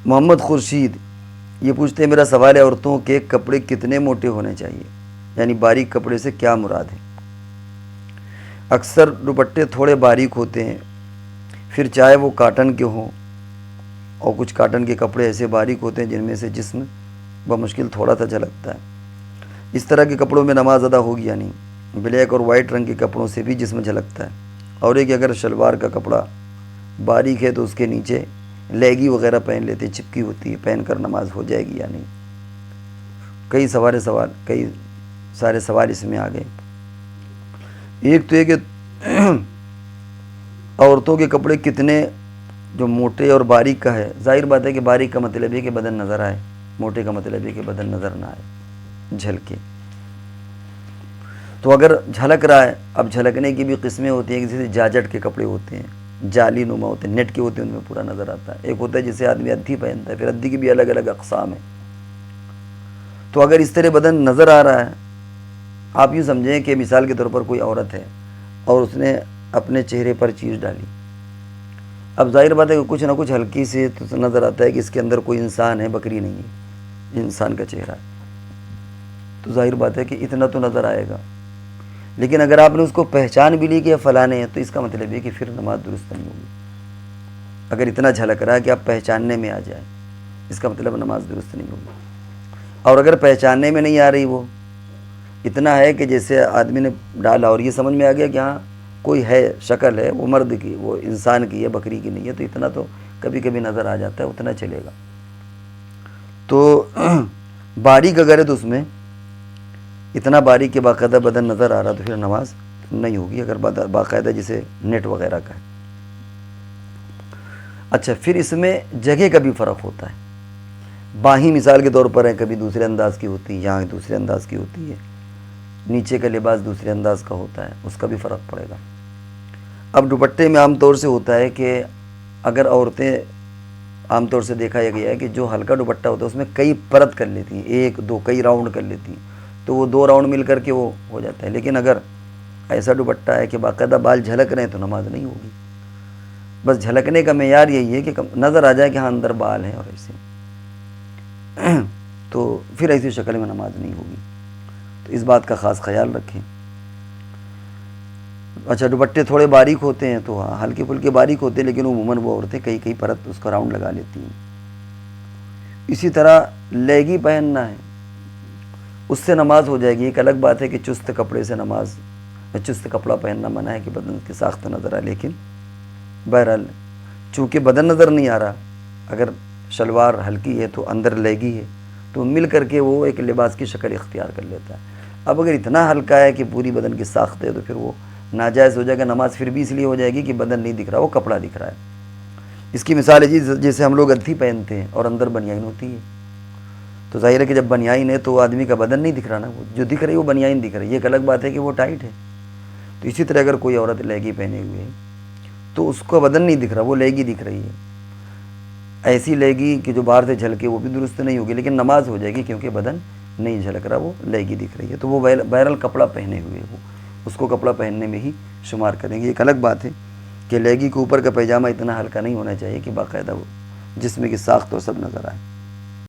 محمد خورشید یہ پوچھتے ہیں، میرا سوال ہے عورتوں کے کپڑے کتنے موٹے ہونے چاہیے، یعنی باریک کپڑے سے کیا مراد ہے؟ اکثر دوپٹے تھوڑے باریک ہوتے ہیں، پھر چاہے وہ کاٹن کے ہوں، اور کچھ کاٹن کے کپڑے ایسے باریک ہوتے ہیں جن میں سے جسم بمشکل تھوڑا سا جھلکتا ہے۔ اس طرح کے کپڑوں میں نماز ادا ہوگی یا نہیں؟ بلیک اور وائٹ رنگ کے کپڑوں سے بھی جسم جھلکتا ہے، اور ایک اگر شلوار کا کپڑا باریک ہے تو اس کے نیچے لیگی وغیرہ پہن لیتے، چپکی ہوتی ہے، پہن کر نماز ہو جائے گی یا نہیں؟ کئی سارے سوال اس میں آ گئے۔ ایک تو یہ کہ عورتوں کے کپڑے کتنے جو موٹے اور باریک کا ہے، ظاہر بات ہے کہ باریک کا مطلب ہے کہ بدن نظر آئے، موٹے کا مطلب ہے کہ بدن نظر نہ آئے، جھلکے۔ تو اگر جھلک رہا ہے، اب جھلکنے کی بھی قسمیں ہوتی ہیں، جیسے جاجٹ کے کپڑے ہوتے ہیں، جالی نما ہوتے ہیں، نیٹ کے ہوتے ہیں، ان میں پورا نظر آتا ہے۔ ایک ہوتا ہے جسے آدمی ادھی پہنتا ہے، پھر ادھی کی بھی الگ الگ اقسام ہیں۔ تو اگر اس طرح بدن نظر آ رہا ہے، آپ یوں سمجھیں کہ مثال کے طور پر کوئی عورت ہے اور اس نے اپنے چہرے پر چیز ڈالی، اب ظاہر بات ہے کہ کچھ نہ کچھ ہلکی سے تو نظر آتا ہے کہ اس کے اندر کوئی انسان ہے، بکری نہیں ہے، انسان کا چہرہ ہے، تو ظاہر بات ہے کہ اتنا تو نظر آئے گا۔ لیکن اگر آپ نے اس کو پہچان بھی لی کہ فلانے ہیں، تو اس کا مطلب ہے کہ پھر نماز درست نہیں ہوگی۔ اگر اتنا جھلک رہا ہے کہ آپ پہچاننے میں آ جائیں، اس کا مطلب نماز درست نہیں ہوگی۔ اور اگر پہچاننے میں نہیں آ رہی، وہ اتنا ہے کہ جیسے آدمی نے ڈالا اور یہ سمجھ میں آ گیا کہ ہاں کوئی ہے، شکل ہے، وہ مرد کی، وہ انسان کی ہے، بکری کی نہیں ہے، تو اتنا تو کبھی کبھی نظر آ جاتا ہے، اتنا چلے گا۔ تو باریک اگر ہے تو اس میں اتنا باریک کہ باقاعدہ بدن نظر آ رہا تو پھر نماز نہیں ہوگی، اگر باقاعدہ جسے نیٹ وغیرہ کا ہے۔ اچھا، پھر اس میں جگہ کا بھی فرق ہوتا ہے۔ باہیں مثال کے طور پر ہے، کبھی دوسرے انداز کی ہوتی ہے، یہاں دوسرے انداز کی ہوتی ہے، نیچے کا لباس دوسرے انداز کا ہوتا ہے، اس کا بھی فرق پڑے گا۔ اب دوپٹے میں عام طور سے ہوتا ہے کہ اگر عورتیں، عام طور سے دیکھا گیا ہے کہ جو ہلکا دوپٹہ ہوتا ہے اس میں کئی پرت کر لیتی ہیں، ایک دو کئی راؤنڈ کر لیتی ہیں، تو وہ 2 راؤنڈ مل کر کے وہ ہو جاتا ہے۔ لیکن اگر ایسا دوپٹہ ہے کہ باقاعدہ بال جھلک رہے ہیں تو نماز نہیں ہوگی۔ بس جھلکنے کا معیار یہی ہے کہ نظر آ جائے کہ ہاں اندر بال ہیں، اور ایسے تو پھر ایسی شکل میں نماز نہیں ہوگی۔ تو اس بات کا خاص خیال رکھیں۔ اچھا، دوپٹے تھوڑے باریک ہوتے ہیں تو ہاں ہلکے پھلکے باریک ہوتے ہیں، لیکن عموماً وہ عورتیں کئی پرت اس کا راؤنڈ لگا لیتی ہیں۔ اسی طرح لیگی پہننا ہے، اس سے نماز ہو جائے گی۔ ایک الگ بات ہے کہ چست کپڑے سے نماز، چست کپڑا پہننا منع ہے کہ بدن کی ساخت نظر آئے، لیکن بہرحال چونکہ بدن نظر نہیں آ رہا، اگر شلوار ہلکی ہے تو اندر لیگی ہے، تو مل کر کے وہ ایک لباس کی شکل اختیار کر لیتا ہے۔ اب اگر اتنا ہلکا ہے کہ پوری بدن کی ساخت ہے تو پھر وہ ناجائز ہو جائے گا۔ نماز پھر بھی اس لیے ہو جائے گی کہ بدن نہیں دکھ رہا، وہ کپڑا دکھ رہا ہے۔ اس کی مثال ہے جیسے ہم لوگ ادھی پہنتے ہیں اور اندر بنیان ہوتی ہے، تو ظاہر ہے کہ جب بنیان ہے تو آدمی کا بدن نہیں دکھ رہا نا، وہ جو دکھ رہی ہے وہ بنیان دکھ رہی ہے۔ یہ ایک الگ بات ہے کہ وہ ٹائٹ ہے۔ تو اسی طرح اگر کوئی عورت لیگی پہنے ہوئے ہے تو اس کو بدن نہیں دکھ رہا، وہ لیگی دکھ رہی ہے۔ ایسی لیگی کہ جو باہر سے جھلکے وہ بھی درست نہیں ہوگی، لیکن نماز ہو جائے گی کیونکہ بدن نہیں جھلک رہا، وہ لیگی دکھ رہی ہے، تو وہ بہرحال کپڑا پہنے ہوئے وہ اس کو کپڑا پہننے میں ہی شمار کریں گے۔ ایک الگ بات ہے کہ لیگی کے اوپر کا پیجامہ اتنا ہلکا نہیں ہونا چاہیے کہ باقاعدہ وہ جسم کی ساخت اور سب نظر آئے۔